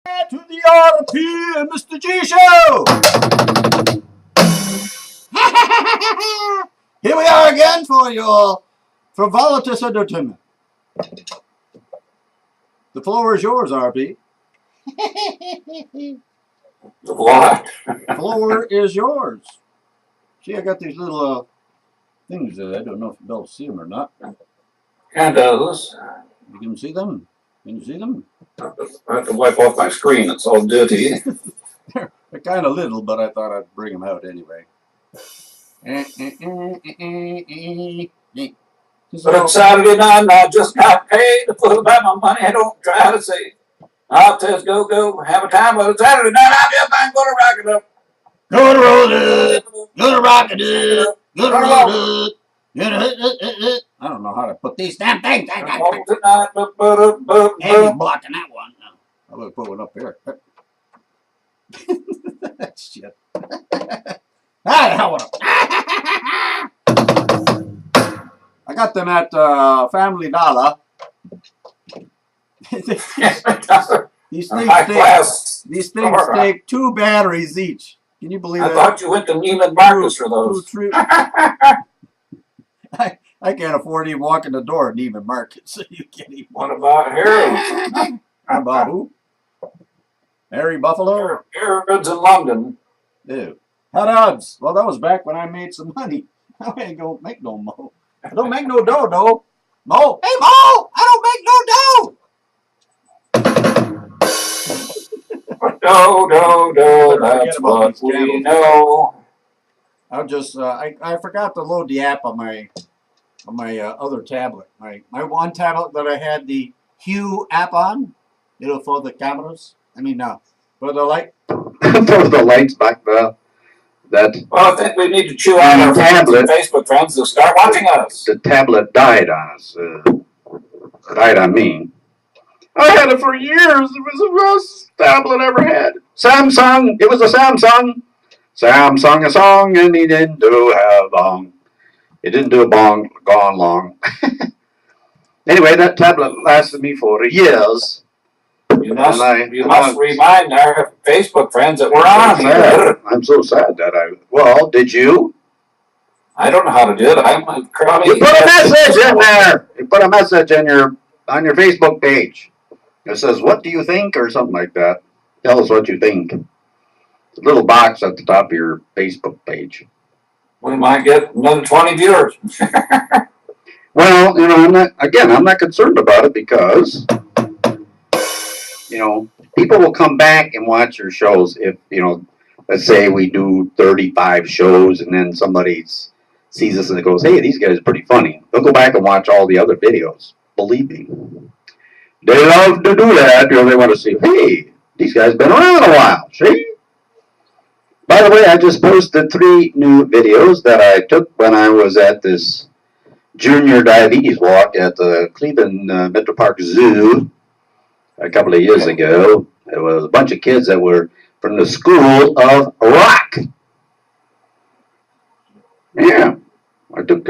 To the RP and Mr.G show! Here we are again for your frivolitate entertainment. The floor is yours, RP. What? The floor is yours. See, I got these little things that I don't know if you'll see them or not. And those. You can see them? Can you see them? I have to wipe off my screen. It's all dirty. They're kind of little, but I thought I'd bring them out anyway. But it's Saturday night and I just got paid to put about my money. I don't try to say. I'll just go have a time, but it's Saturday night. I'm just going to rock it up. Go to roll it, go to rock it up, go to roll it. I don't know how to put these damn things. And he's blocking that one. No, I would put one up here. Shit. Ah, hell with 'em. I got them at Family Dollar. These things take 2 batteries each. Can you believe that? I thought you went to Neiman Marcus for those. I can't afford to even walk in the door at Neiman Marcus. So you can't even. What about Harrods? How about who? Harry Buffalo? Harrods in London. Ew. Hot odds. Well, that was back when I made some money. I ain't gonna make no mo. I don't make no dough, though. Mo. Hey, Mo! I don't make no dough! No, that's what we know. I'll just, I forgot to load the app on my other tablet. My one tablet that I had the Hue app on, for the cameras. I mean, for the light. For the lights back there. Well, I think we need to chew on our tablet. Facebook friends to start watching us. The tablet died on us. Died on me. I had it for years. It was the best tablet I ever had. Samsung. It was a Samsung. Sam sung a song and he didn't do a bong. It didn't do a bong, gone long. Anyway, that tablet lasted me for years. You must remind our Facebook friends that we're on here. I'm so sad that well, did you? I don't know how to do it. I'm crummy. You put a message in there. You put a message on your Facebook page. It says, "What do you think?" or something like that. Tell us what you think. It's a little box at the top of your Facebook page. We might get another 20 viewers. Well, I'm not concerned about it because, people will come back and watch your shows if, let's say we do 35 shows and then somebody sees us and goes, "Hey, these guys are pretty funny." They'll go back and watch all the other videos. Believe me. They love to do that. They want to see, hey, these guys been around a while. See? By the way, I just posted 3 new videos that I took when I was at this junior diabetes walk at the Cleveland Metro Park Zoo a couple of years ago. There was a bunch of kids that were from the School of Rock. Yeah, I took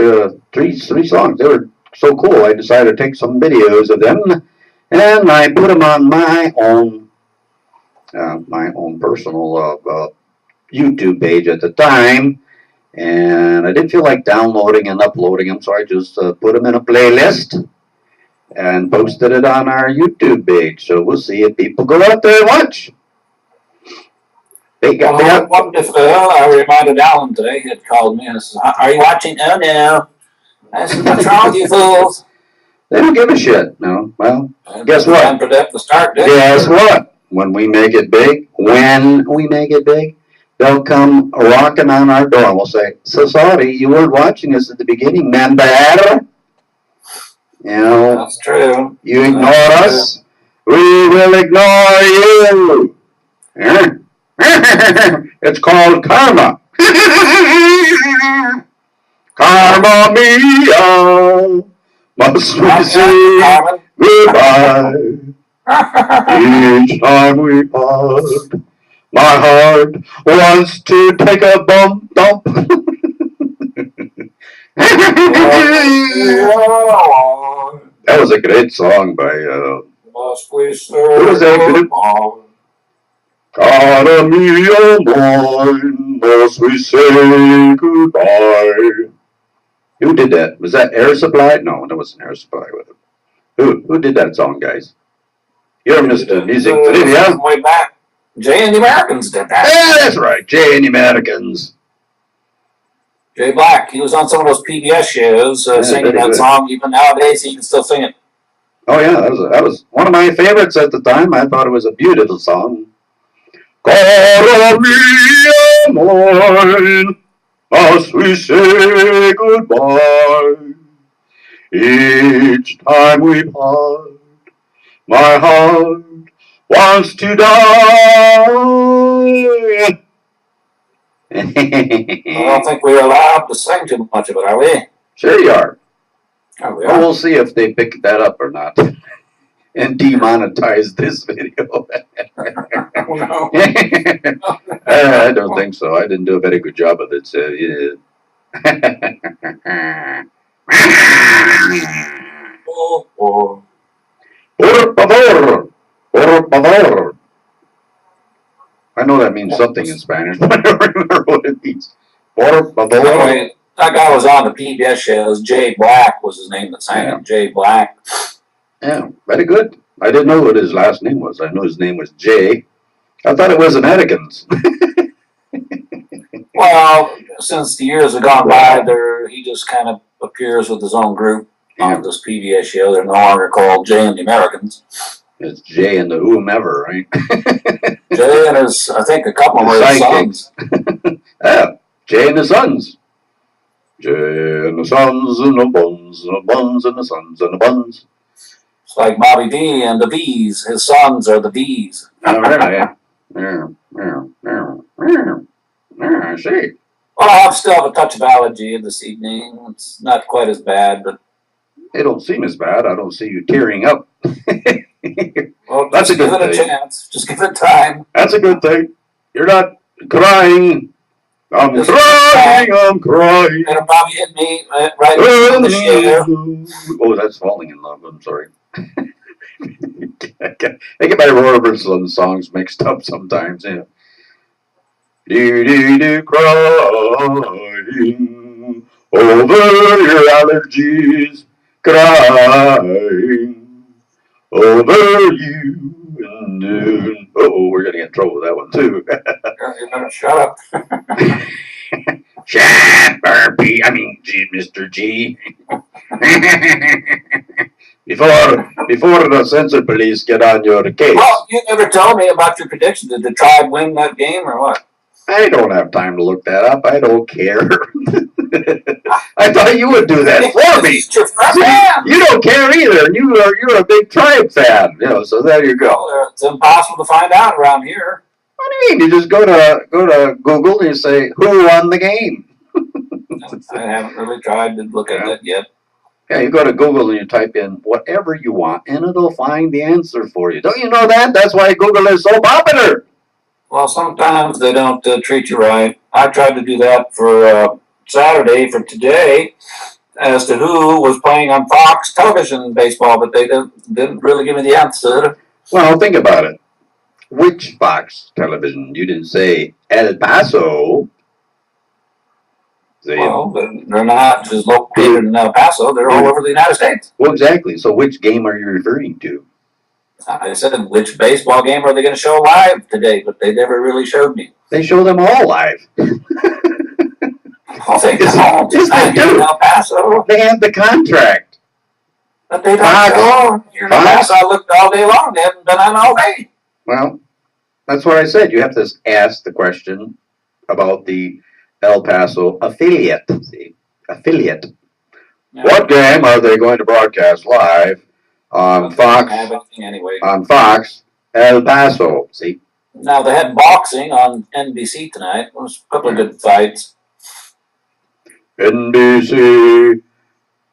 3 songs. They were so cool. I decided to take some videos of them, and I put them on my own personal YouTube page at the time. And I didn't feel like downloading and uploading them, so I just put them in a playlist and posted it on our YouTube page. So we'll see if people go out there and watch. Wonderful. I reminded Alan today. He had called me and said, "Are you watching?" "Oh, no." I said, "What's wrong with you fools?" They don't give a shit. No. Well, guess what? Time for that to start. Guess what? When we make it big, they'll come rocking on our door and we'll say, "So sorry, you weren't watching us at the beginning, member." That's true. You ignore us, we will ignore you. It's called karma. Karma mia, must we say goodbye each time we part? My heart wants to take a bump. That was a great song by who was that group? Cara mia mine, must we say goodbye? Who did that? Was that Air Supply? No, that wasn't Air Supply with it. Who did that song, guys? You're Mr. Music Trivia. Way back. Jay and the Americans did that. Yeah, that's right. Jay and the Americans. Jay Black. He was on some of those PBS shows singing that song. Even nowadays, he can still sing it. Oh yeah, that was one of my favorites at the time. I thought it was a beautiful song. Cara mia mine, as we say goodbye. Each time we part, my heart wants to die. I don't think we're allowed to sing too much of it, are we? Sure you are. Oh, we Well, are. we'll see if they pick that up or not. And demonetize this video. Oh, no. I don't think so. I didn't do a very good job of it. So, yeah. Oh, oh. Por favor. Por favor. I know that means something in Spanish, but I don't remember what it means. Por favor. Anyway, that guy was on the PBS shows. Jay Black was his name that sang it. Jay Black. Yeah, very good. I didn't know what his last name was. I knew his name was Jay. I thought it was Americans. Well, since the years have gone by, he just kind of appears with his own group on this PBS show. They're no longer called Jay and the Americans. It's Jay and the whomever, right? Jay and his, I think a couple of his sons. Yeah, Jay and the Sons. Jay and the Sons and the Buns and the Buns and the Sons and the Buns. It's like Bobby D and the V's. His sons are the V's. Oh, really? I see. Well, I still have a touch of allergy this evening. It's not quite as bad, but It don't seem as bad. I don't see you tearing up. well, That's a good give it a thing. chance. Just give it time. That's a good thing. You're not crying. I'm crying. It'll probably hit me right in the shoulder. Oh, that's Falling in Love. I'm sorry. I get my Robertson songs mixed up sometimes. Yeah. Do crying over your allergies, crying over you. And we're gonna get in trouble with that one too. You better shut up. Shut up, Mr. G. Before the censor police get on your case. Well, you never told me about your prediction. Did the Tribe win that game or what? I don't have time to look that up. I don't care. I thought you would do that for me. Your friend. You don't care either, and you're a big Tribe fan. So there you go. Well, it's impossible to find out around here. What do you mean? You just go to Google and you say who won the game. I haven't really tried to look at that yet. Yeah, you go to Google and you type in whatever you want, and it'll find the answer for you. Don't you know that? That's why Google is so popular. Well, sometimes they don't treat you right. I tried to do that for Saturday, for today, as to who was playing on Fox television baseball, but they didn't really give me the answer. Well, think about it. Which Fox television? You didn't say El Paso. Well, they're not just located in El Paso. They're all over the United States. Well, exactly. So which game are you referring to? I said, which baseball game are they going to show live today? But they never really showed me. They show them all live. Oh, they don't. Yes, they do. El Paso. They have the contract. But they don't show. Here in El Paso, I looked all day long. They haven't been on all day. Well, that's what I said. You have to ask the question about the El Paso affiliate. See, affiliate. Yeah. What game are they going to broadcast live on Fox? Anyway. On Fox, El Paso. See. Now they had boxing on NBC tonight. There was a couple of good fights. NBC,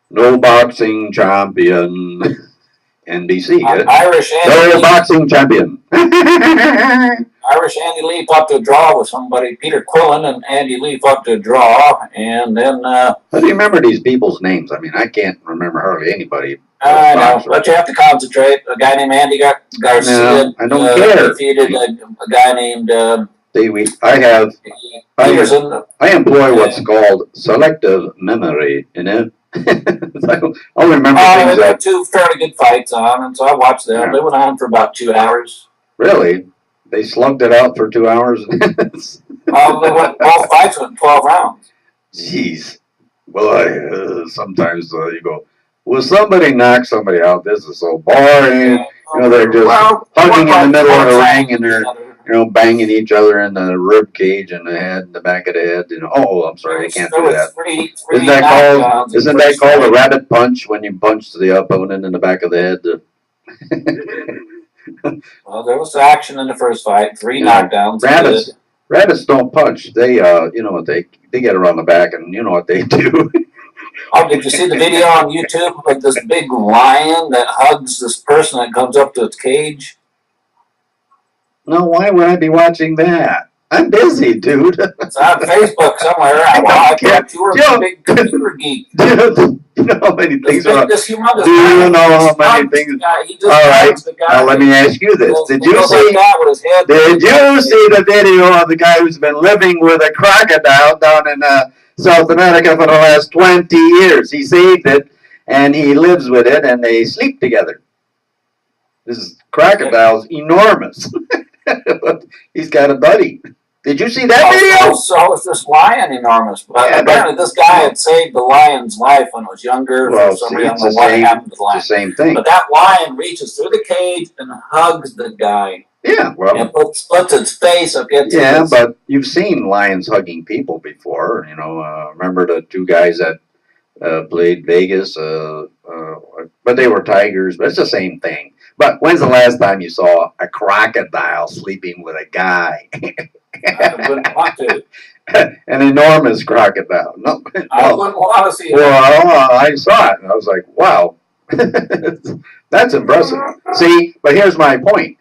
no boxing champion. NBC, Irish Andy no boxing champion. Irish Andy Lee fought to a draw with somebody. Peter Quillen and Andy Lee fought to a draw, and then. How do you remember these people's names? I mean, I can't remember hardly anybody I know, but you have to concentrate. A guy named Andy Garcia. No, I don't care. Defeated a guy named I employ what's called selective memory, you know. I'll remember things there were two fairly good fights on, and so I watched them. Yeah. They went on for about 2 hours. Really? They slugged it out for 2 hours? Both fights went 12 rounds. Jeez. Well, sometimes you go, will somebody knock somebody out? This is so boring. You know, they're just hugging in the middle of the ring, and they're, you know, banging each other in the rib cage and the head, and the back of the head. You know, oh, I'm sorry, I can't do that. Isn't that called a rabbit punch when you punch the opponent in the back of the head? Well, there was action in the first fight. 3 knockdowns. Rabbits don't punch. They, you know what they get around the back, and you know what they do. Oh, did you see the video on YouTube of this big lion that hugs this person that comes up to its cage? No, why would I be watching that? I'm busy, dude. It's on Facebook somewhere. I thought you were a big computer geek. Dude, you know how many things are. Do you know how many things? All right. Now let me ask you this: Did you see the video of the guy who's been living with a crocodile down in South America for the last 20 years? He saved it, and he lives with it, and they sleep together. This crocodile's enormous. He's got a buddy. Did you see that video? So is this lion enormous? But apparently this guy had saved the lion's life when it was younger. Well, for some reason, I don't know what happened to the lion. It's the same thing. But that lion reaches through the cage and hugs the guy. Yeah, well, and splits its face against his. But you've seen lions hugging people before. You know, remember the 2 guys that played Vegas? But they were tigers. But it's the same thing. But when's the last time you saw a crocodile sleeping with a guy? I wouldn't want to. An enormous crocodile. No, I wouldn't want to see it. Well, I saw it, and I was like, wow. That's impressive. See, but here's my point.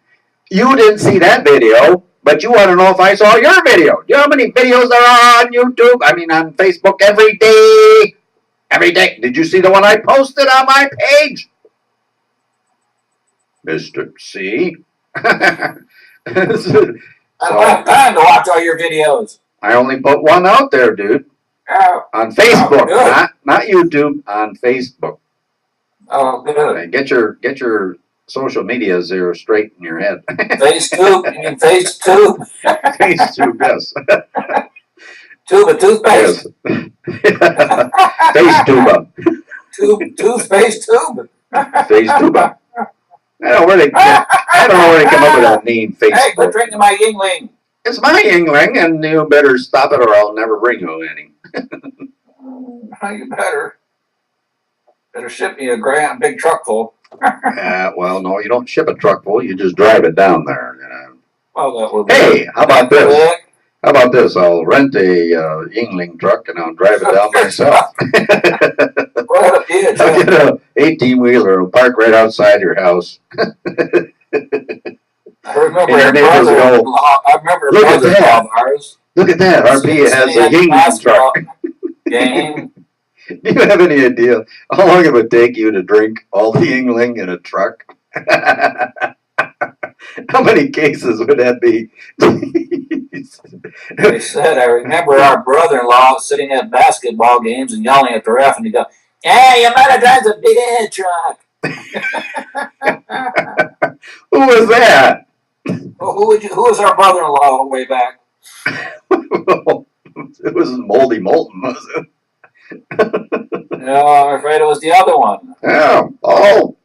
You didn't see that video, but you want to know if I saw your video. You know how many videos there are on YouTube? I mean, on Facebook every day. Every day. Did you see the one I posted on my page? Mr. C. I don't have time to watch all your videos. I only put one out there, dude. On Facebook, not YouTube. On Facebook. Oh, good. Get your social medias there straight in your head. FaceTube? You mean FaceTube? FaceTube, yes. Tube of toothpaste. FaceTube. Toothpaste tube. FaceTube. I don't know where they come up with that name, Facebook. Hey, quit drinking my Yingling. It's my Yingling, and you better stop it or I'll never bring you any. You better ship me a big truck full. Well, no, you don't ship a truck full. You just drive it down there. You know. Well, that would be. Hey, how about this? How about this? I'll rent a Yingling truck and I'll drive it down myself. I'll get an 18-wheeler. It'll park right outside your house. I remember look at that. Look at that. RP has a Yingling truck. Game. Do you have any idea how long it would take you to drink all the Yingling in a truck? How many cases would that be? They said, I remember our brother-in-law sitting at basketball games and yelling at the ref, and he'd go, "Hey, your mother drives a big ass truck." Who was that? Well, who was our brother-in-law way back? It wasn't Moldy Molten, was it? No, I'm afraid it was the other one. Yeah, Paul.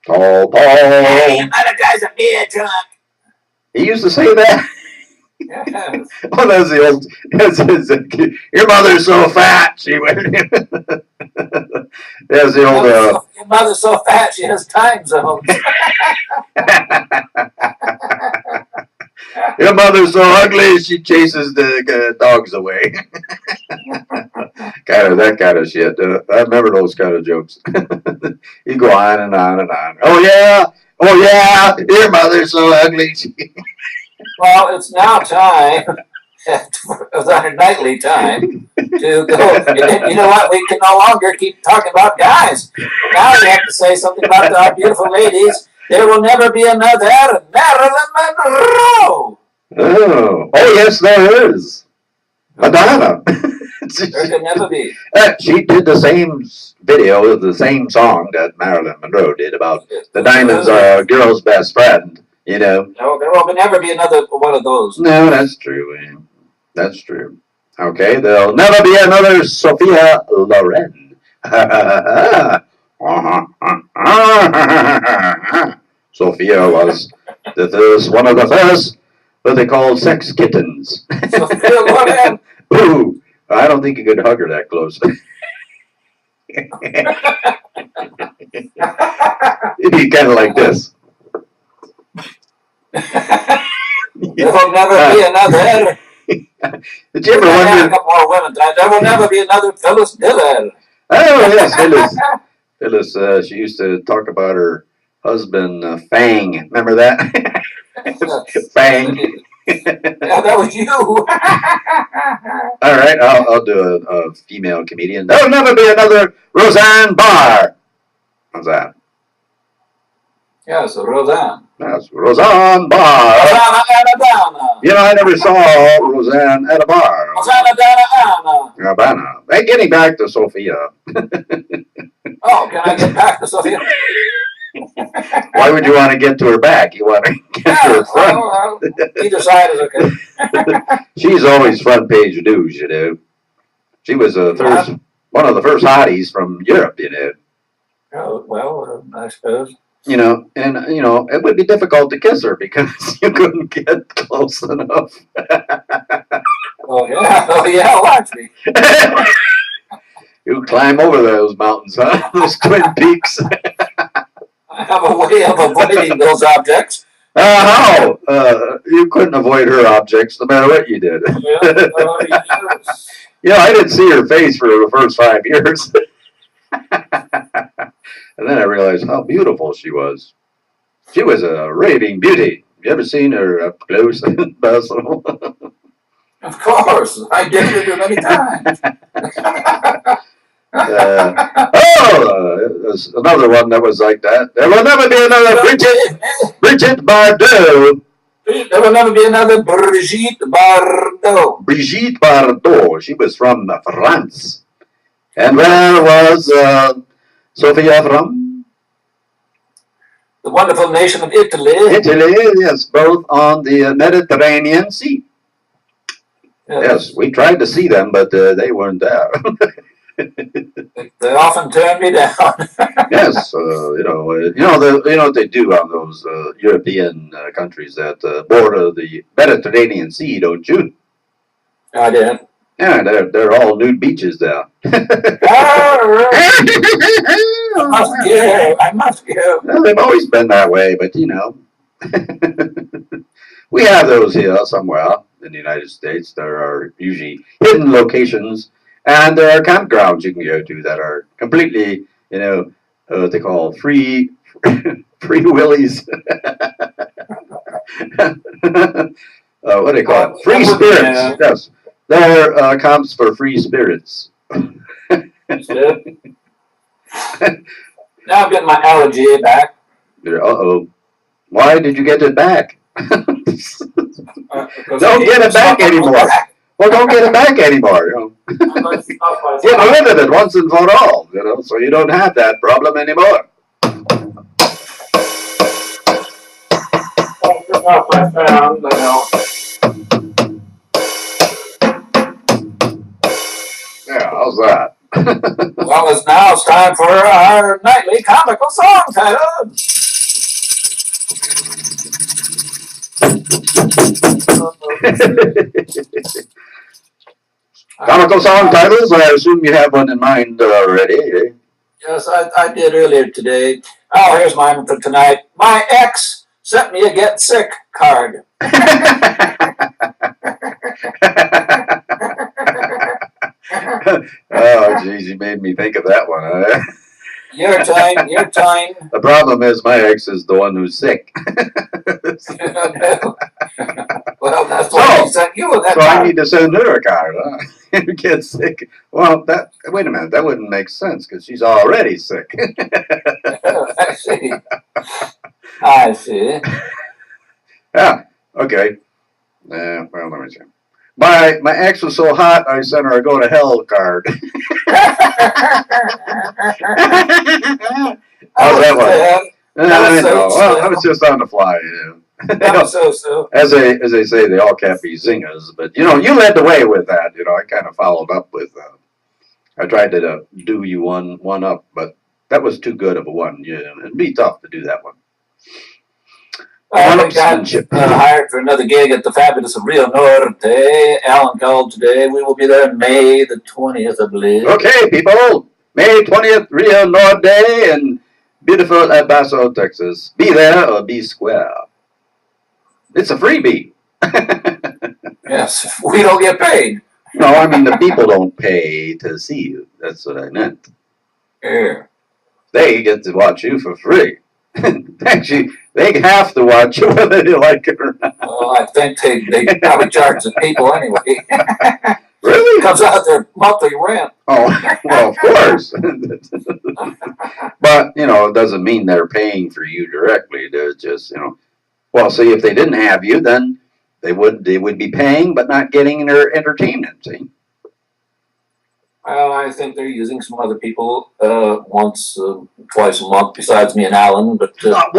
Paul. Hey, your mother drives a big truck. He used to say that? Yes. Oh, that's the old. Your mother's so fat. She went. That's the old. Your mother's so fat she has time zones. Your mother's so ugly she chases the dogs away. That kind of shit. I remember those kind of jokes. You go on and on and on. Oh yeah, your mother's so ugly. Well, it's now time It was our nightly time to go. You know what? We can no longer keep talking about guys. Now we have to say something about our beautiful ladies. There will never be another Marilyn Monroe. Oh, yes, there is. Madonna. There can never be. She did the same video, the same song that Marilyn Monroe did about the diamonds are a girl's best friend. You know. No, there will never be another one of those. No, that's true. That's true. Okay, there'll never be another Sophia Loren. Sophia was one of the first what they called sex kittens. Sophia Loren. Ooh, I don't think you could hug her that close. It'd be kind of like this. There will never be another. Did you ever wonder? A couple more women. There will never be another Phyllis Dillon. Oh yes, Phyllis. Phyllis. She used to talk about her husband Fang. Remember that? Fang. Yeah, that was you. All right, I'll do a female comedian. There will never be another Roseanne Barr. How's that? Yeah, so Roseanne. That's Roseanne Barr. Rosanna Anna. You know, I never saw Roseanne at a bar. Rosanna Anna. Havana. Hey, getting back to Sophia. Oh, can I get back to Sophia? Why would you want to get to her back? You want to get to her front. Well, either side is okay. She's always front page news, you know. She was one of the first hotties from Europe, you know. Oh, well, I suppose. You know, and you know, it would be difficult to kiss her because you couldn't get close enough. Oh yeah, watch me. You climb over those mountains, huh? Those Twin Peaks. I have a way of avoiding those objects. How? You couldn't avoid her objects no matter what you did. Yes. You know, I didn't see her face for the first 5 years. And then I realized how beautiful she was. She was a raving beauty. You ever seen her up close and personal? Of course, I dated her many times. There's another one that was like that. There will never be another Brigitte Bardot. There will never be another Brigitte Bardot. Brigitte Bardot. She was from France. And where was Sophia from? The wonderful nation of Italy. Italy, yes, both on the Mediterranean Sea. Yes, we tried to see them, but they weren't there. They often turn me down. Yes, you know what they do on those European countries that border the Mediterranean Sea, don't you? I didn't. Yeah, they're all nude beaches there. I must go. Well, they've always been that way, but you know, we have those here somewhere in the United States. There are usually hidden locations, and there are campgrounds you can go to that are completely, you know, what they call free willies. What do they call it? Free spirits. Yes. There comes for free spirits. Now I'm getting my allergy back. Uh-oh. Why did you get it back? Don't get it back anymore. Well, don't get it back anymore. You know. Get rid of it once and for all, you know, so you don't have that problem anymore. Yeah, how's that? Well, it's time for our nightly comical song title. Comical song titles? I assume you have one in mind already. Eh? Yes, I did earlier today. Oh, here's mine for tonight. My ex sent me a get sick card. Oh, geez, you made me think of that one. Huh? Your time. The problem is my ex is the one who's sick. Well, that's So, sent you that So I card. need to send her a card, huh? You get sick. Well, wait a minute, that wouldn't make sense because she's already sick. I see. I see. Yeah, okay. Well, let me see. My ex was so hot, I sent her a go to hell card. How's that one? I know. Well, I was just on the fly. So. As they say, they all can't be zingers. But you led the way with that. I kind of followed up with. I tried to do you one up, but that was too good of a one. Yeah, it'd be tough to do that one. I got hired for another gig at the fabulous Rio Norte. Alan called today. We will be there May the 20th, I believe. Okay, people. May 20th, Rio Norte in beautiful El Paso, Texas. Be there or be square. It's a freebie. Yes, we don't get paid. No, I mean the people don't pay to see you. That's what I meant. Yeah. They get to watch you for free. Actually, they have to watch you whether you like it or not. Well, I think they probably charge the people anyway. Really? It comes out their monthly rent. Oh, well, of course. But, it doesn't mean they're paying for you directly. They're just, well, see, if they didn't have you, then they would be paying but not getting their entertainment, see? Well, I think they're using some other people twice a month besides me and Alan. But What?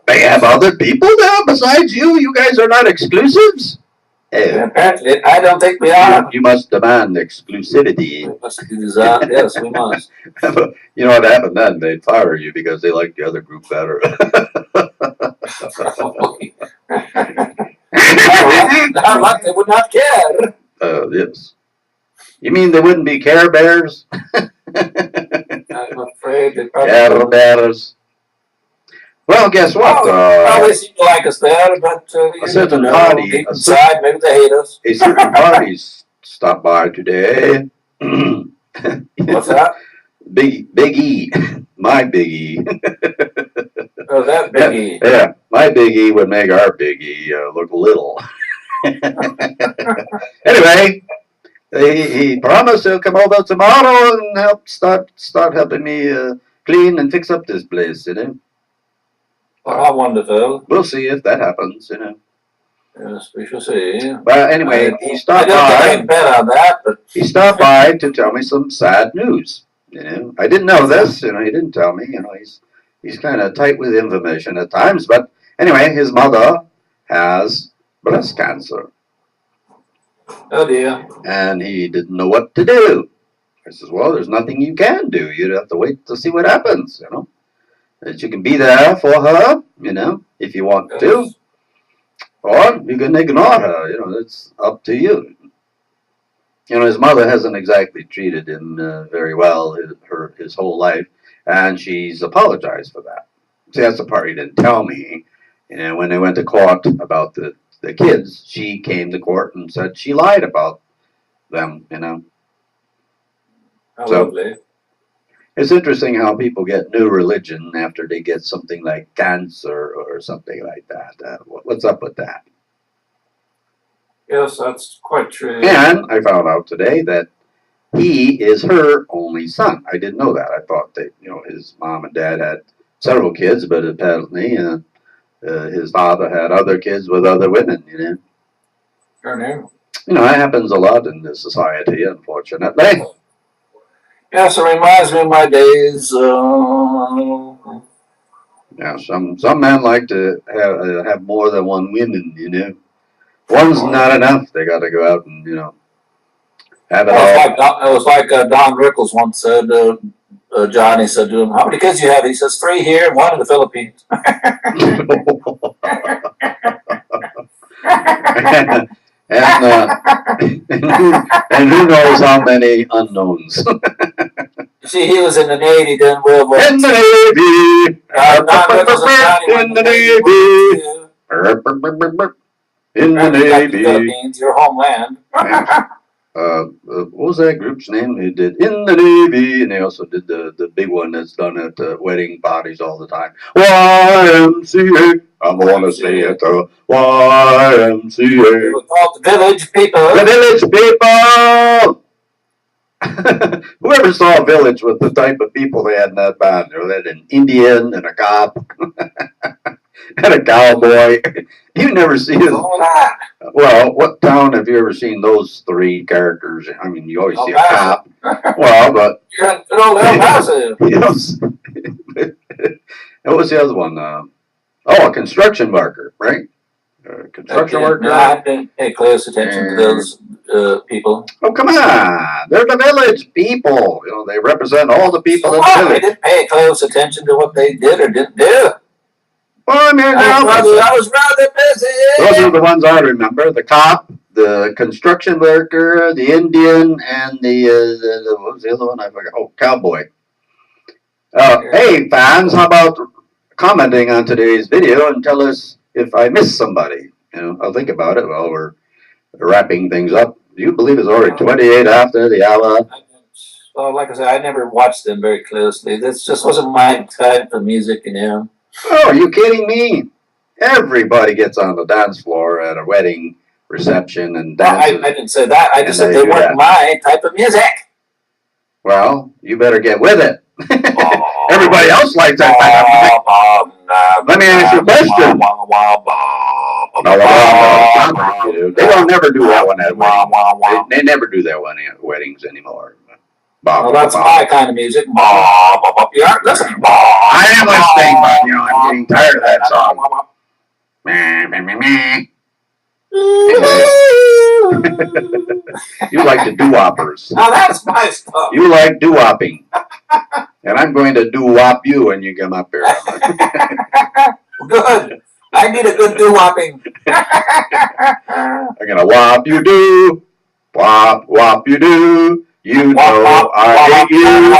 They have other people there besides you? You guys are not exclusives? Apparently, I don't think we are. You must demand exclusivity. We must do that. Yes, we must. You know what happened then? They'd fire you because they liked the other group better. They would not care. Yes. You mean they wouldn't be Care Bears? I'm afraid they probably Care Bears. Well, guess what? They seem to like us there, but a certain party, deep inside, maybe they hate us. A certain party stopped by today. What's that? Big E, my Big E. Oh, that Big E. Yeah, my Big E would make our Big E look little. Anyway, he promised he'll come over tomorrow and help start helping me clean and fix up this place, Oh, how wonderful. We'll see if that happens, Yes, we shall see. But anyway, he stopped by. I don't bet on that, but he stopped by to tell me some sad news. I didn't know this. He didn't tell me. He's kind of tight with information at times. But anyway, his mother has breast cancer. Oh dear. And he didn't know what to do. I says, well, there's nothing you can do. You'd have to wait to see what happens, That you can be there for her, if you want to. Or you can ignore her, it's up to you. His mother hasn't exactly treated him very well his whole life, and she's apologized for that. See, that's the part he didn't tell me. When they went to court about the kids, she came to court and said she lied about them, How So, lovely. It's interesting how people get new religion after they get something like cancer or something like that. What's up with that? Yes, that's quite true. And I found out today that he is her only son. I didn't know that. I thought that, his mom and dad had several kids, but apparently his father had other kids with other women, Sure knew. It happens a lot in this society, unfortunately. Yes, it reminds me of my days. Yeah, some men like to have more than one woman, One's not enough. They got to go out and, have it all. It was like Don Rickles once said, Johnny said to him, how many kids do you have? He says, 3 here and 1 in the Philippines. and who knows how many unknowns. See, he was in the Navy during World War II. In the Navy. In the Navy. In the Navy. Philippines, your homeland. what was that group's name? They did In the Navy, and they also did the big one that's done at wedding parties all the time. YMCA. I want to say it. YMCA. They were called the Village People. The Village People. Whoever saw a village with the type of people they had in that band, they had an Indian and a cop and a cowboy. You never see it. Well, what town have you ever seen those three characters? I mean, you always see a cop. Well, but you're in good old El Paso. Yes. What was the other one? A construction worker, right? Construction worker. No, I didn't pay close attention to those people. Oh, come on. They're the village people. You know, they represent all the people in the I village. didn't pay close attention to what they did or didn't do. Well, I mean, I was rather busy. those are the ones I remember. The cop, the construction worker, the Indian, and the what was the other one? I forgot. Oh, cowboy. Hey, fans, how about commenting on today's video and tell us if I missed somebody? You know, I'll think about it while we're wrapping things up. Do you believe it's already 28 after the hour? Well, like I said, I never watched them very closely. This just wasn't my type of music, you know. Oh, are you kidding me? Everybody gets on the dance floor at a wedding reception and dances. I didn't say that. I just said they weren't my type of music. Well, you better get with it. Everybody else likes that type of music. Let me ask you a question. They don't never do that one at weddings. They never do that one at weddings anymore. Well, that's my kind of music. You aren't listening. I am listening, but you know, I'm getting tired of that song. You like the doo-woppers. Now that's my stuff. You like doo-wopping. And I'm going to doo-wop you when you come up here. Good. I need a good doo-wopping. I'm going to wop you do. Wop you do. You know I hate you.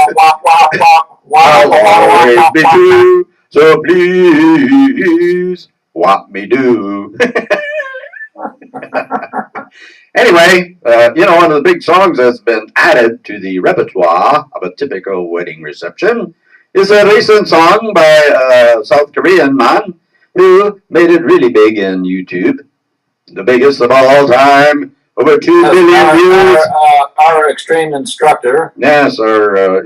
I'll always be true. So please wop me do. Anyway, you know, one of the big songs that's been added to the repertoire of a typical wedding reception is a recent song by a South Korean man who made it really big in YouTube. The biggest of all time. Over 2 billion views. Our extreme instructor. Yes, our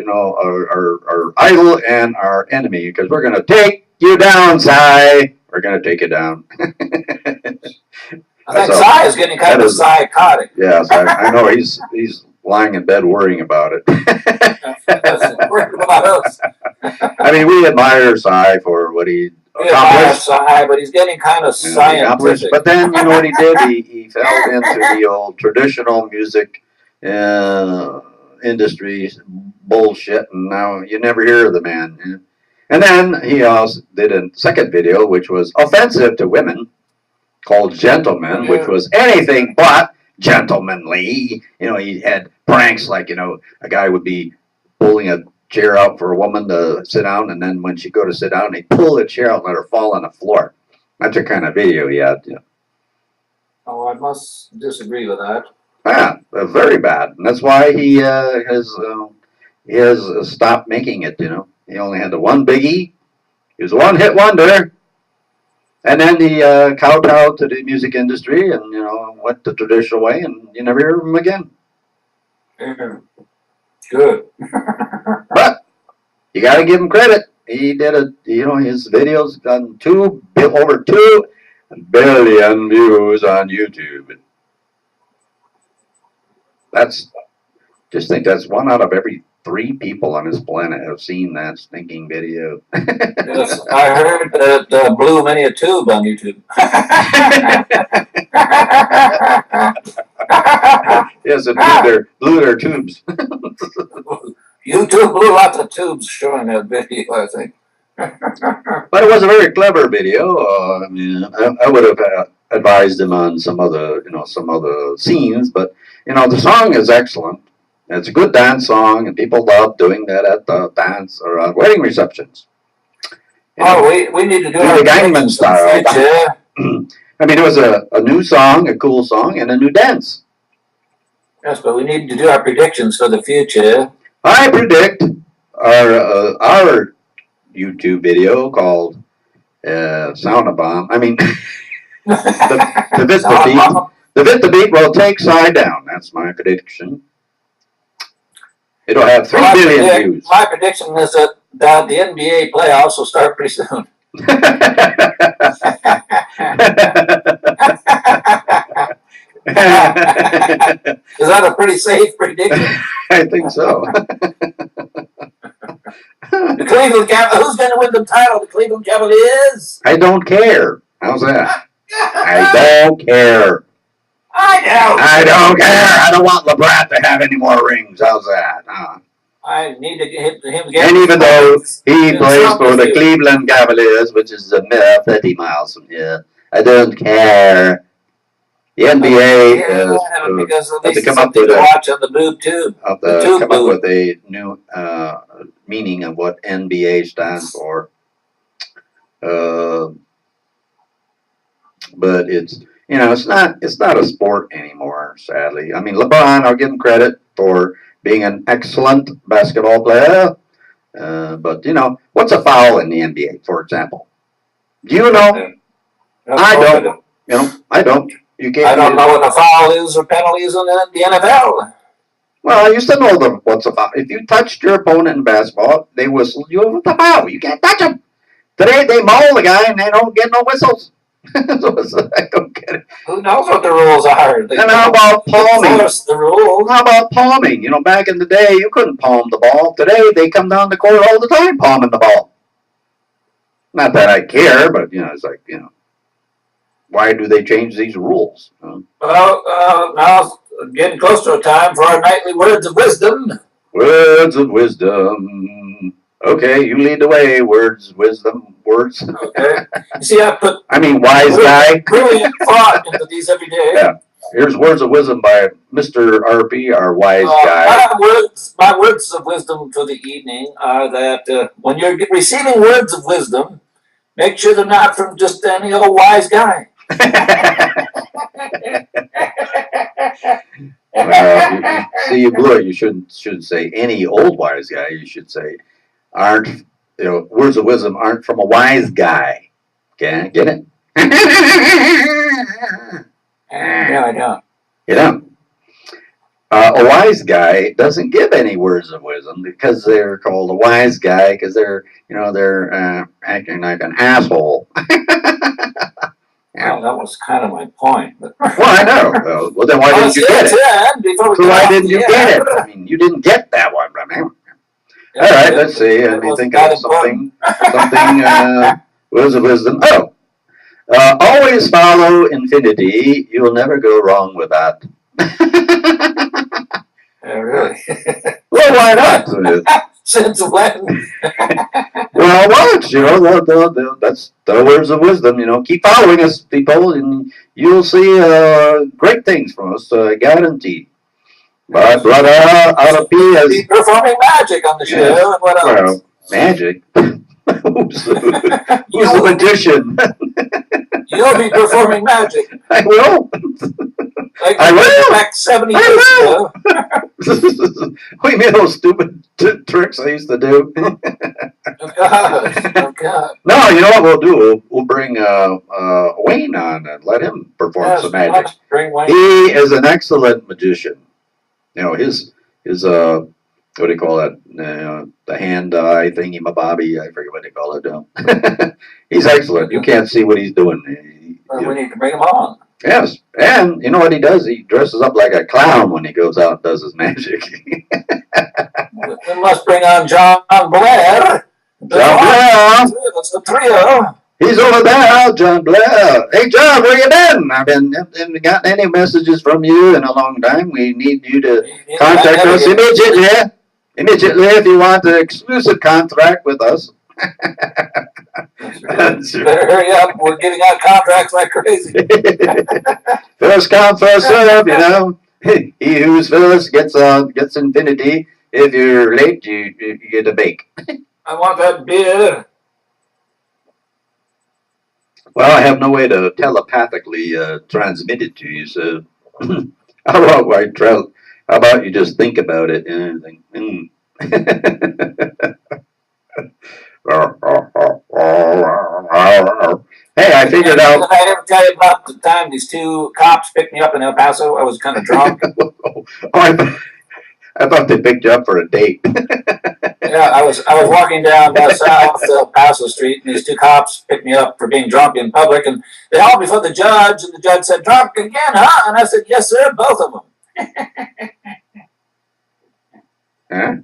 idol and our enemy, because we're going to take you down, Cy. We're going to take you down. I think Cy is getting kind of psychotic. Yes, I know. He's lying in bed worrying about it. Worrying about us. I mean, we admire Cy for what he accomplished. Cy, but he's getting kind of scientific. But then, you know what he did? He fell into the old traditional music industry bullshit, and now you never hear of the man. And then he also did a second video, which was offensive to women, called Gentleman, which was anything but gentlemanly. You know, he had pranks like, you know, a guy would be pulling a chair out for a woman to sit down, and then when she go to sit down, they pull the chair out and let her fall on the floor. That's the kind of video he had. You know. Oh, I must disagree with that. Yeah, very bad, and that's why he has stopped making it. You know, he only had the one biggie. He was a one-hit wonder, and then he kowtowed to the music industry, and you know, went the traditional way, and you never hear of him again. Good. But you got to give him credit. He did his videos done over 2 billion views on YouTube. Just think that's 1 out of every 3 people on this planet have seen that stinking video. Yes, I heard that blew many a tube on YouTube. Yes, it blew their tubes. YouTube blew lots of tubes showing that video, I think. But it was a very clever video. I mean, I would have advised him on some other scenes, but you know, the song is excellent. It's a good dance song, and people love doing that at the dance or wedding receptions. You know, we need to do the Gangnam Style. I mean, it was a new song, a cool song, and a new dance. Yes, but we need to do our predictions for the future. I predict our YouTube video called Sound a Bomb. I mean, the Bit the Beat will take side down. That's my prediction. It'll have 3 billion views. My prediction is that the NBA playoffs will start pretty soon. Is that a pretty safe prediction? I think so. The Cleveland Cavaliers. Who's going to win the title? The Cleveland Cavaliers. I don't care. How's that? I don't care. I don't care. I don't want LeBron to have any more rings. How's that? I need to get him. And even though he plays for the Cleveland Cavaliers, which is a mere 30 miles from here, I don't care. The NBA has to come up with watch on the boob tube. Come up with a new meaning of what NBA stands for. But it's it's not a sport anymore, sadly. I mean, LeBron, I'll give him credit for being an excellent basketball player. But what's a foul in the NBA, for example? Do you know? I don't. I don't. You can't. I don't know what a foul is or penalties in the NFL. Well, I used to know them. What's a foul? If you touched your opponent in basketball, they whistle you with a foul. You can't touch them. Today they maul the guy and they don't get no whistles. I don't get it. Who knows what the rules are? And how about palming? The rules. How about palming? Back in the day, you couldn't palm the ball. Today, they come down the court all the time palming the ball. Not that I care, but it's like why do they change these rules? Well, now getting close to a time for our nightly words of wisdom. Words of wisdom. Okay, you lead the way. Words, wisdom, words. Okay. You see, wise guy. Brilliant thought into these every day. Yeah. Here's words of wisdom by Mr.RP, our wise guy. My words of wisdom for the evening are that when you're receiving words of wisdom, make sure they're not from just any other wise guy. You blew it. You shouldn't say any old wise guy. You should say words of wisdom aren't from a wise guy. Okay, get it? No, I don't. You don't. A wise guy doesn't give any words of wisdom because they're called a wise guy because they're acting like an asshole. Well, that was kind of my point. But well, I know. Well, then why didn't you get it? So why didn't you get it? I mean, you didn't get that one, but man. All right, let's see. Let me think of something. Words of wisdom. Oh, always follow infinity. You'll never go wrong with that. Really? Well, why not? Since when? Well, watch. That's the words of wisdom. Keep following us, people, and you'll see great things from us, guaranteed. But brother, RP has be performing magic on the show. Yes. And what else? Well, magic. Who's the magician? You'll be performing magic. I will. Like I will. Back 70 years ago. We made those stupid tricks I used to do. Oh God! Oh God! No, you know what we'll do? We'll bring Wayne on and let him perform some magic. He is an excellent magician. His what do you call that? The hand eye thingy mabobby. I forget what they call it. He's excellent. You can't see what he's doing. We need to bring him on. Yes, and you know what he does? He dresses up like a clown when he goes out and does his magic. We must bring on John Blair. John Blair. That's the trio. He's over there, John Blair. Hey, John, where you been? Haven't gotten any messages from you in a long time. We need you to contact us immediately. Immediately, if you want an exclusive contract with us. Better hurry up. We're giving out contracts like crazy. First come, first serve, He who's first gets infinity. If you're late, you get a bake. I want that beer. Well, I have no way to telepathically transmit it to you, so how about I How about you just think about it and think, Hey, I figured out. Did I ever tell you about the time these two cops picked me up in El Paso? I was kind of drunk. I thought they picked you up for a date. Yeah, I was walking down South El Paso Street, and these two cops picked me up for being drunk in public, and they hauled me before the judge, and the judge said, "Drunk again, huh?" And I said, "Yes, sir, both of them." Huh?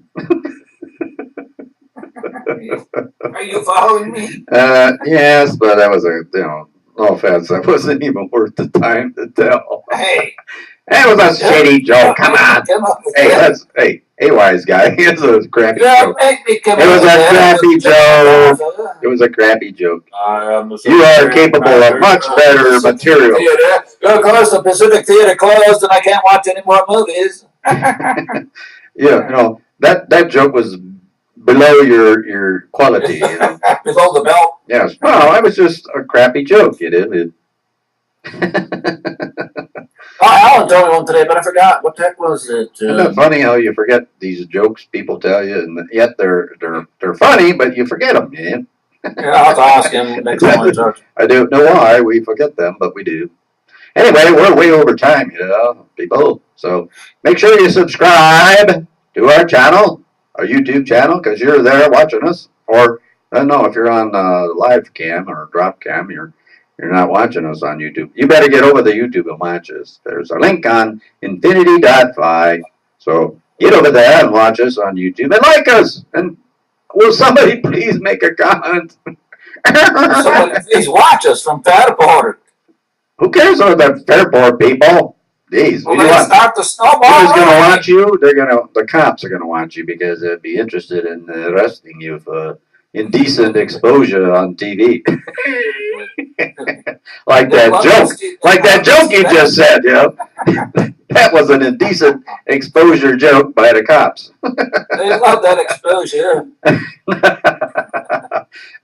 Are you following me? Yes, but that was no offense. That wasn't even worth the time to tell. Hey. That was a shitty joke. Come on. Hey, wise guy. It's a crappy joke. It was a crappy joke. It was a crappy joke. You are capable of much better material. Of course, the Pacific Theater closed, and I can't watch any more movies. Yeah, that joke was below your quality. Below the belt. Yes. Well, that was just a crappy joke. You did. Alan told me one today, but I forgot. What the heck was it? Isn't it funny how you forget these jokes people tell you, and yet they're funny, but you forget them, man? Yeah, I'll have to ask him next time I talk. I don't know why we forget them, but we do. Anyway, we're way over time, people. So make sure you subscribe to our channel, our YouTube channel, because you're there watching us. Or I don't know if you're on live cam or drop cam, you're not watching us on YouTube. You better get over the YouTube and watch us. There's a link on InFinnity-RP. So get over there and watch us on YouTube and like us. And will somebody please make a comment? Somebody please watch us from Fairport. Who cares about the Fairport people? Jeez. Well, let's start the snowball. Who's going to watch you? The cops are going to watch you because they'd be interested in arresting you for indecent exposure on TV. Like that joke you just said, That was an indecent exposure joke by the cops. They love that exposure.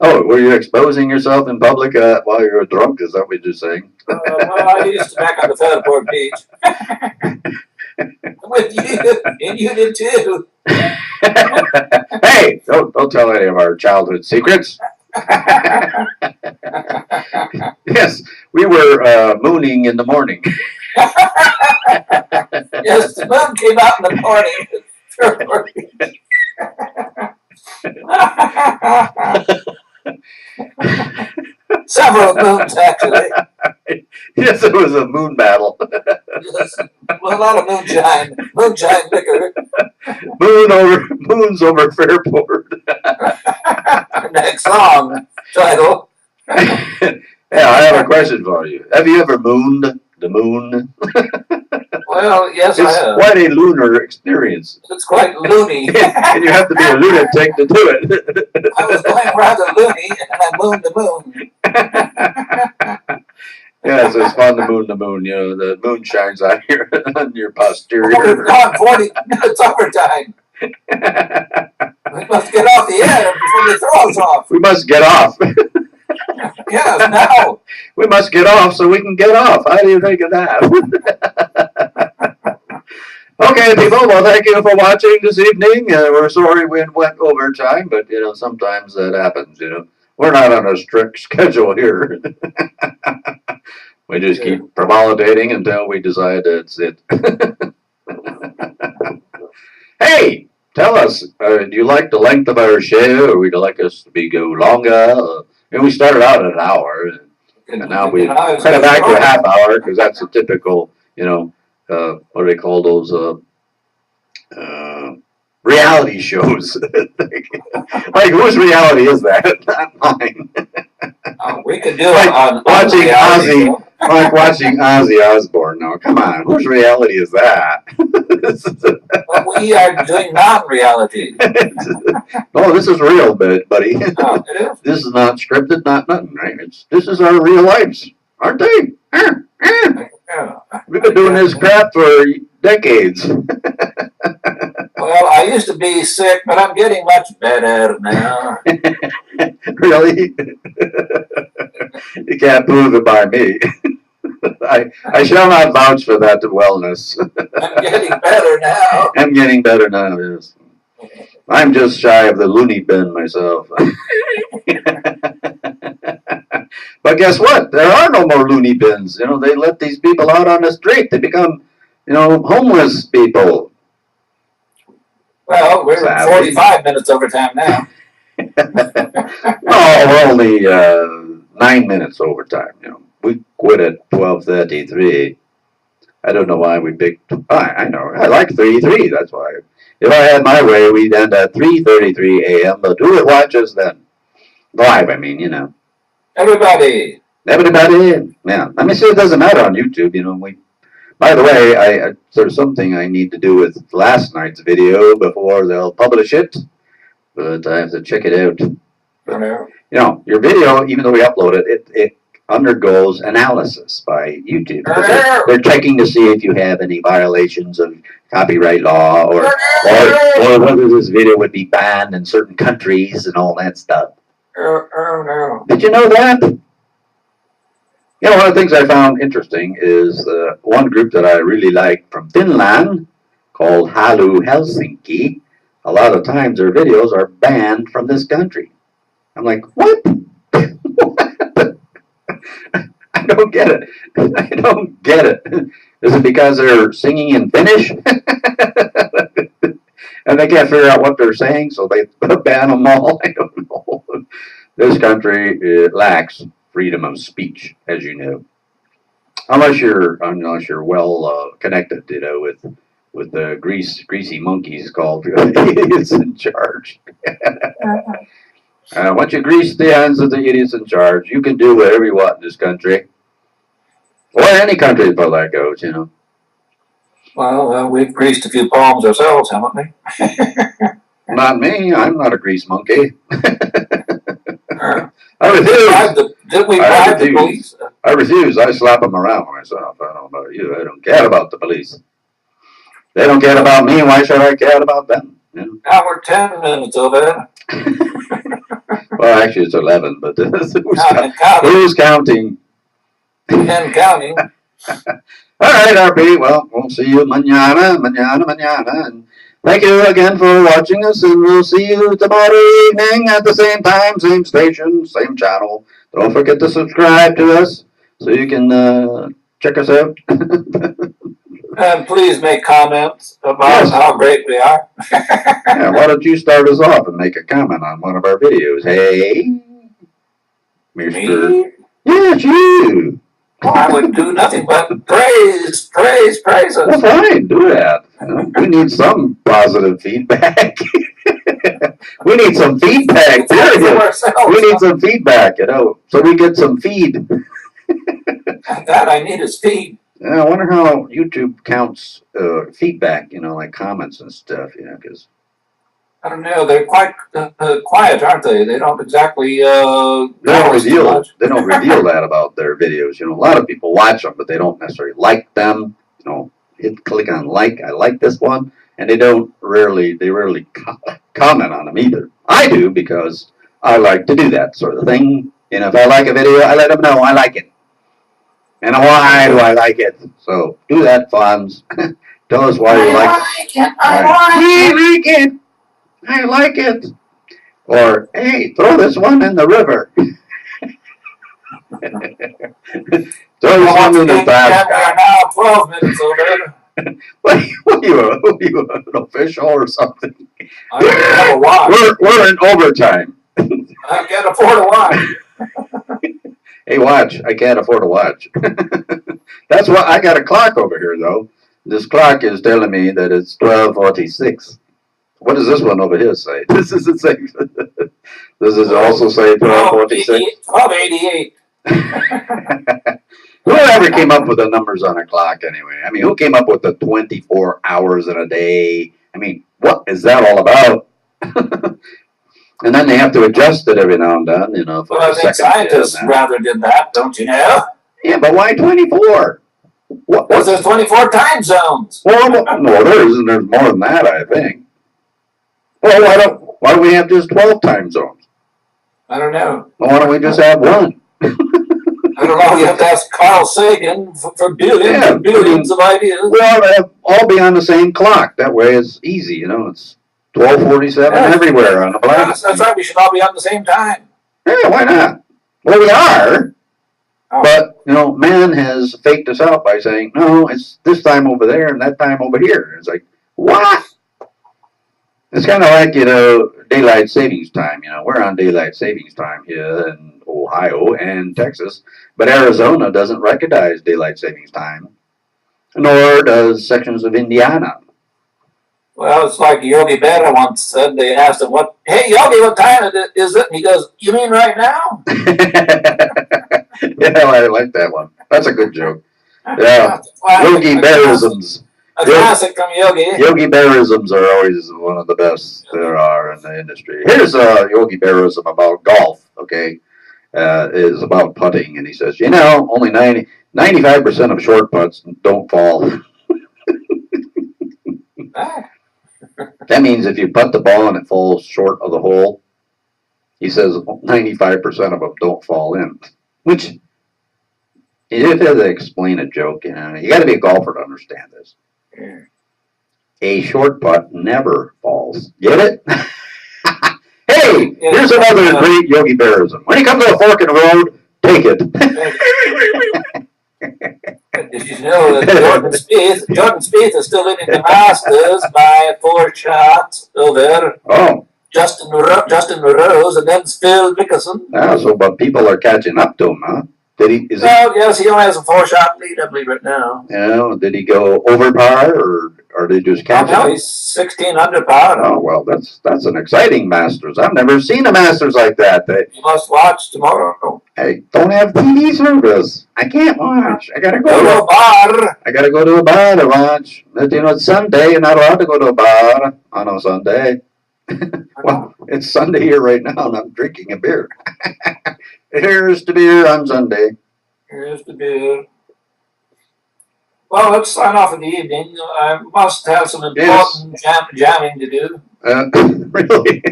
Oh, were you exposing yourself in public while you were drunk? Is that what you're saying? Well, I used to back on the Fairport Beach. With you, and you did too. Hey, don't tell any of our childhood secrets. Yes, we were mooning in the morning. Yes, the moon came out in the morning. Several moons, actually. Yes, it was a moon battle. Yes. Well, a lot of moonshine. Moonshine liquor. Moons over Fairport. Next song title. Yeah, I have a question for you. Have you ever mooned the moon? Well, yes, I have. It's quite a lunar experience. It's quite loony. And you have to be a lunatic to do it. I was going rather loony, and I mooned the moon. Yes, it's fun to moon the moon. The moon shines on your posterior. We've gone 40 minutes overtime. We must get off the air before they throw us off. We must get off. Yes, now. We must get off so we can get off. How do you think of that? Okay, people. Well, thank you for watching this evening. We're sorry we went over time, but sometimes that happens. We're not on a strict schedule here. We just keep frivolidating until we decide that's it. Hey, tell us, do you like the length of our show, or would you like us to go longer? We started out at an hour, and now we cut it back to a half hour because that's a typical, what do they call those reality shows? Like, whose reality is that? Not mine. We could do it on watching Ozzy. Like watching Ozzy Osbourne. Now, come on, whose reality is that? But we are doing non-reality. No, this is real, buddy. Oh, it is? This is not scripted, not nothing, right? This is our real lives, aren't they? We've been doing this crap for decades. Well, I used to be sick, but I'm getting much better now. Really? You can't prove it by me. I shall not vouch for that wellness. I'm getting better now. I'm getting better now, yes. I'm just shy of the loony bin myself. But guess what? There are no more loony bins. You know, they let these people out on the street. They become, homeless people. Well, we're Sadly. 45 minutes overtime now. Oh, we're only 9 minutes overtime. We quit at 12:33. I don't know why we picked. I know. I like 33. That's why. If I had my way, we'd end at 3:33 a.m. But who would watch us then? Live, I mean, Everybody. Everybody. Yeah. I mean, see, it doesn't matter on YouTube. By the way, there's something I need to do with last night's video before they'll publish it. But I have to check it out. But, your video, even though we upload it, it undergoes analysis by YouTube. They're checking to see if you have any violations of copyright law or whether this video would be banned in certain countries and all that stuff. Did you know that? One of the things I found interesting is one group that I really like from Finland called Halu Helsinki. A lot of times their videos are banned from this country. I'm like, what? What? I don't get it. I don't get it. Is it because they're singing in Finnish? And they can't figure out what they're saying, so they ban them all? I don't know. This country lacks freedom of speech, as you know. Unless you're well connected, with the greasy monkeys called idiots in charge. Once you grease the hands of the idiots in charge, you can do whatever you want in this country. Or any country as far as that goes, Well, we've greased a few palms ourselves, haven't we? Not me. I'm not a grease monkey. I refuse. Did we bribe the police? I refuse. I slap them around myself. I don't know about you. I don't care about the police. They don't care about me. Why should I care about them? Now we're 10 minutes over. Well, actually, it's 11, but who's counting? 10 counting. All right, RP. Well, we'll see you mañana. And thank you again for watching us, and we'll see you tomorrow evening at the same time, same station, same channel. Don't forget to subscribe to us so you can check us out. And please make comments about how great we are. Yeah, why don't you start us off and make a comment on one of our videos? Hey, Mr. Me? Yes, you. I would do nothing but praise us. Well, fine, do that. We need some positive feedback. We need some feedback. We need some feedback, so we get some feed. That I need is feed. Yeah, I wonder how YouTube counts feedback, like comments and stuff, because... I don't know. They're quite quiet, aren't they? They don't exactly. They don't reveal that about their videos. A lot of people watch them, but they don't necessarily like them. Click on like. I like this one, and they rarely comment on them either. I do because I like to do that sort of thing. If I like a video, I let them know I like it. And why do I like it? So do that, Fonz. Tell us why you like it. I like it. Or, hey, throw this one in the river. Throw this one in the bathtub. We are now 12 minutes over. What are you, an official or something? I have a watch. We're in overtime. I can't afford a watch. Hey, watch. I can't afford a watch. That's why I got a clock over here, though. This clock is telling me that it's 12:46. What does this one over here say? This is the same. Does it also say 12:46? 12:88. Whoever came up with the numbers on a clock anyway? I mean, who came up with the 24 hours in a day? I mean, what is that all about? And then they have to adjust it every now and then, for I think scientists rather did that, don't you know? Yeah, but why 24? Because there's 24 time zones. Well, no, there isn't. There's more than that, I think. Well, why don't we have just 12 time zones? I don't know. Well, why don't we just have one? I don't know. You have to ask Carl Sagan for billions of ideas. We ought to all be on the same clock. That way it's easy, you know. It's 12:47 everywhere on the planet. That's right. We should all be on the same time. Yeah, why not? Well, we are. But, you know, man has faked us out by saying, no, it's this time over there and that time over here. It's like, what? It's kind of like, you know, daylight savings time. You know, we're on daylight savings time here in Ohio and Texas, but Arizona doesn't recognize daylight savings time, nor does sections of Indiana. Well, it's like Yogi Berra once said. They asked him, "Hey, Yogi, what time is it?" And he goes, "You mean right now?" Yeah, I like that one. That's a good joke. Yeah, Yogi Berraisms. A classic from Yogi. Yogi Berraisms are always one of the best there are in the industry. Here's a Yogi Berraism about golf, okay? Is about putting, and he says, you know, only 95% of short putts don't fall. That means if you putt the ball and it falls short of the hole, he says 95% of them don't fall in. Which, you have to explain a joke, you know. You got to be a golfer to understand this. A short putt never falls. Get it? Hey, here's another great Yogi Berraism. When you come to a fork in the road, take it. Did you know that Jordan Spieth is still leading the Masters by 4 shots over Justin Rose and then Phil Mickelson? So, but people are catching up to him, huh? Yes, he only has a 4-shot lead, I believe, right now. Yeah, did he go over par, or did he just catch him? No, he's 16 under par. Oh, well, that's an exciting Masters. I've never seen a Masters like that. You must watch tomorrow. I don't have TV service. I can't watch. I gotta go to a bar. I gotta go to a bar to watch. But, you know, it's Sunday. You're not allowed to go to a bar on a Sunday. Well, it's Sunday here right now, and I'm drinking a beer. Here's the beer on Sunday. Here's the beer. Well, let's sign off in the evening. I must have some important jamming to do. Really?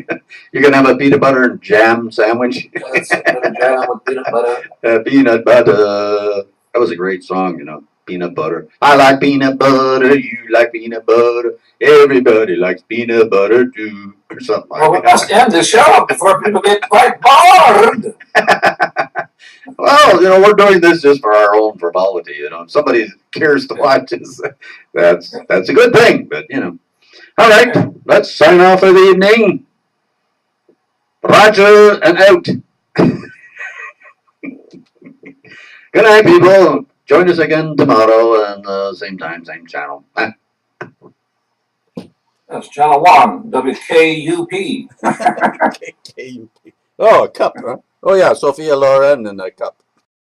You're going to have a peanut butter and jam sandwich? Yes, I'm going to jam with peanut butter. Peanut butter. That was a great song, you know. Peanut butter. I like peanut butter. You like peanut butter. Everybody likes peanut butter too. Or something like that. Well, we must end the show before people get quite bored. Well, you know, we're doing this just for our own frivolity. You know, if somebody cares to watch us, that's a good thing. But, you know. All right, let's sign off for the evening. Roger and out. Good night, people. Join us again tomorrow and same time, same channel. That's channel 1, WKUP. KUP. Oh, a cup, huh? Oh, yeah, Sophia Loren and a cup.